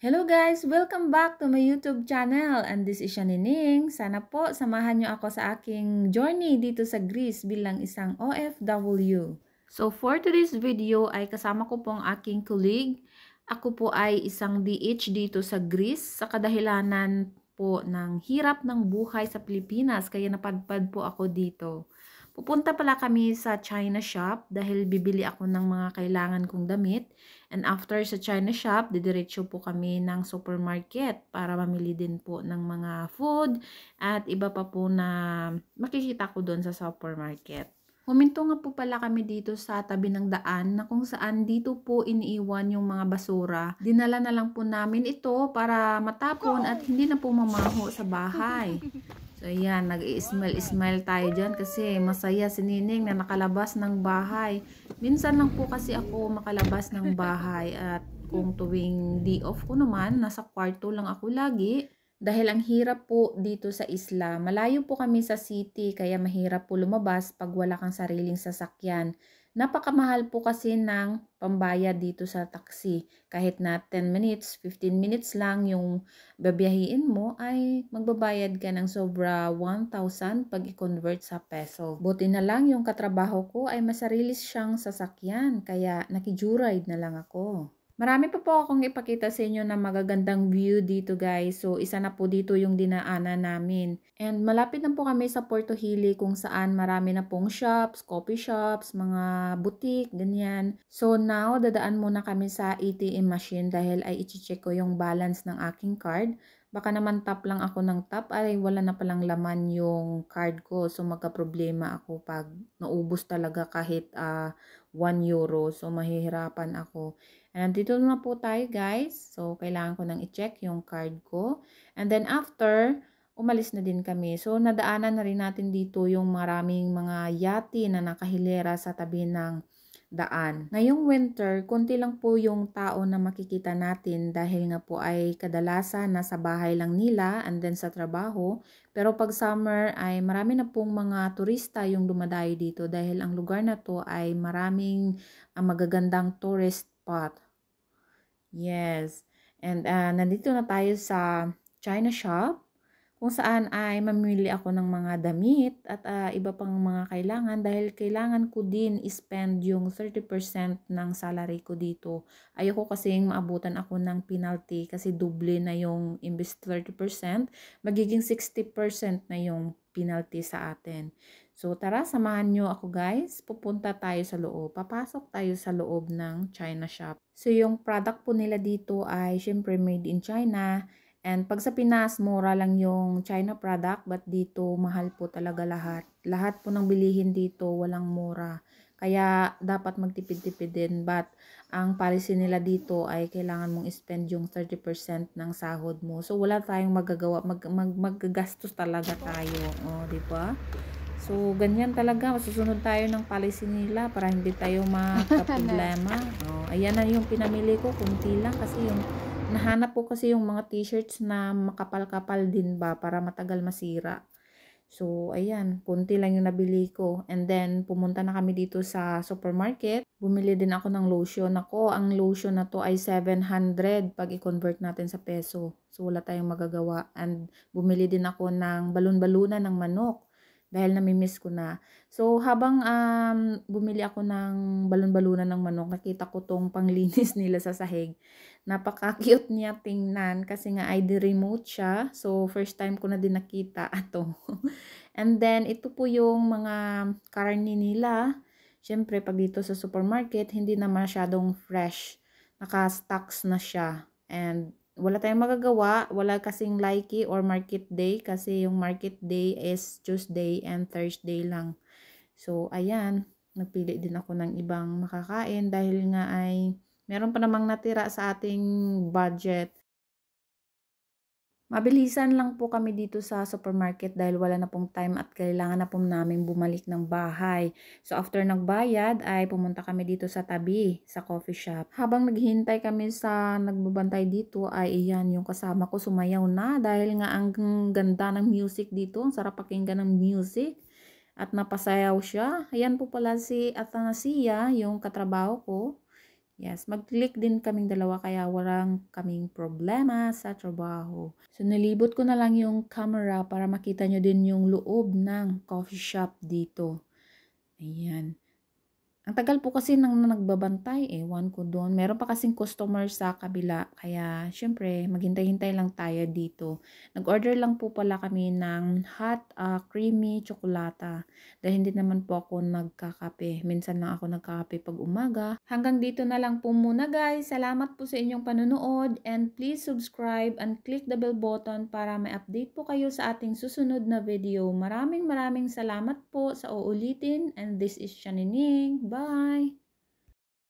Hello guys! Welcome back to my YouTube channel and this is Shanining. Sana po samahan nyo ako sa aking journey dito sa Greece bilang isang OFW. So for today's video ay kasama ko po ang aking colleague. Ako po ay isang DH dito sa Greece sa kadahilanan po ng hirap ng buhay sa Pilipinas kaya napadpad po ako dito. Pupunta pala kami sa China shop dahil bibili ako ng mga kailangan kong damit. And after sa China shop, didiretso po kami ng supermarket para mamili din po ng mga food at iba pa po na makikita ko doon sa supermarket. Huminto nga po pala kami dito sa tabi ng daan na kung saan dito po iniiwan yung mga basura. Dinala na lang po namin ito para matapon at hindi na po mamaho sa bahay. So, ayan, nag-i-smile-smile tayo dyan kasi masaya si Nining na nakalabas ng bahay. Minsan lang po kasi ako makalabas ng bahay at kung tuwing day off ko naman, nasa kwarto lang ako lagi. Dahil ang hirap po dito sa isla, malayo po kami sa city kaya mahirap po lumabas pag wala kang sariling sasakyan. Napakamahal po kasi ng pambayad dito sa taxi. Kahit na 10 minutes, 15 minutes lang yung babiyahiin mo ay magbabayad ka ng sobra 1,000 pag i-convert sa peso. Buti na lang yung katrabaho ko ay masarili siyang sasakyan kaya nakijuride na lang ako. Marami pa po akong ipakita sa inyo na magagandang view dito guys. So, isa na po dito yung dinaanan namin. And malapit na po kami sa Porto Hili kung saan marami na pong shops, coffee shops, mga boutique, ganyan. So, now dadaan muna kami sa ATM machine dahil ay i-check ko yung balance ng aking card. Baka naman tap lang ako ng tap ay wala na palang laman yung card ko. So, magka-problema ako pag naubos talaga kahit 1 euro. So, mahihirapan ako. And dito na po tayo guys. So, kailangan ko nang i-check yung card ko. And then after, umalis na din kami. So, nadaanan na rin natin dito yung maraming mga yati na nakahilera sa tabi ng daan. Ngayong winter, konti lang po yung tao na makikita natin dahil nga po ay kadalasan nasa bahay lang nila and then sa trabaho. Pero pag summer ay marami na pong mga turista yung dumadayo dito dahil ang lugar na to ay maraming magagandang tourist spot. Yes. And nandito na tayo sa China shop kung saan ay mamili ako ng mga damit at iba pang mga kailangan dahil kailangan ko din spend yung 30% ng salary ko dito. Ayoko kasing maabutan ako ng penalty kasi doble na yung imbes 30%, magiging 60% na yung penalty sa atin. So tara, samahan nyo ako guys. Pupunta tayo sa loob. Papasok tayo sa loob ng China shop. So yung product po nila dito ay syempre made in China. And pag sa Pinas, mura lang yung China product, but dito mahal po talaga lahat. Lahat po ng bilihin dito walang mura. Kaya dapat magtipid-tipid din, but ang policy nila dito ay kailangan mong spend yung 30% ng sahod mo. So wala tayong magagawa, maggagastos talaga tayo, di ba? So ganyan talaga, masusunod tayo ng policy nila para hindi tayo magka-problema. Ayan na yung pinamili ko, kunti lang kasi yung nahanap po kasi yung mga t-shirts na makapal-kapal din ba para matagal masira. So, ayan, kunti lang yung nabili ko. And then, pumunta na kami dito sa supermarket. Bumili din ako ng lotion. Ako, ang lotion na to ay 700 pag i-convert natin sa peso. So, wala tayong magagawa. And bumili din ako ng balon-balunan ng manok dahil namimiss ko na. So, habang bumili ako ng balon-balunan ng manok, nakita ko tong panglinis nila sa sahig. Napaka-cute niya tingnan kasi nga ID remote siya. So, first time ko na din nakita ito. And then, ito po yung mga karne nila. Siyempre, pag dito sa supermarket, hindi na masyadong fresh. Naka-stocks na siya. And wala tayong magagawa. Wala kasing likey or market day kasi yung market day is Tuesday and Thursday lang. So, ayan. Nagpili din ako ng ibang makakain dahil nga ay meron pa namang natira sa ating budget. Mabilisan lang po kami dito sa supermarket dahil wala na pong time at kailangan na po namin bumalik ng bahay. So after nagbayad ay pumunta kami dito sa tabi, sa coffee shop. Habang naghihintay kami sa nagbabantay dito ay iyan yung kasama ko sumayaw na dahil nga ang ganda ng music dito. Ang sarap pakinggan ng music at napasayaw siya. Ayan po pala si Athanasia, yung katrabaho ko. Yes, mag-click din kaming dalawa kaya walang kaming problema sa trabaho. So, nilibot ko na lang yung camera para makita nyo din yung loob ng coffee shop dito. Ayan. Ang tagal po kasi nang nagbabantay, ewan ko doon. Meron pa kasing customer sa kabila, kaya syempre maghintay-hintay lang tayo dito. Nag-order lang po pala kami ng hot creamy tsokolata dahil hindi naman po ako nagkakape. Minsan lang ako nagkakape pag umaga. Hanggang dito na lang po muna guys. Salamat po sa inyong panunood and please subscribe and click the bell button para may update po kayo sa ating susunod na video. Maraming salamat po sa uulitin and this is Shanining. Bye!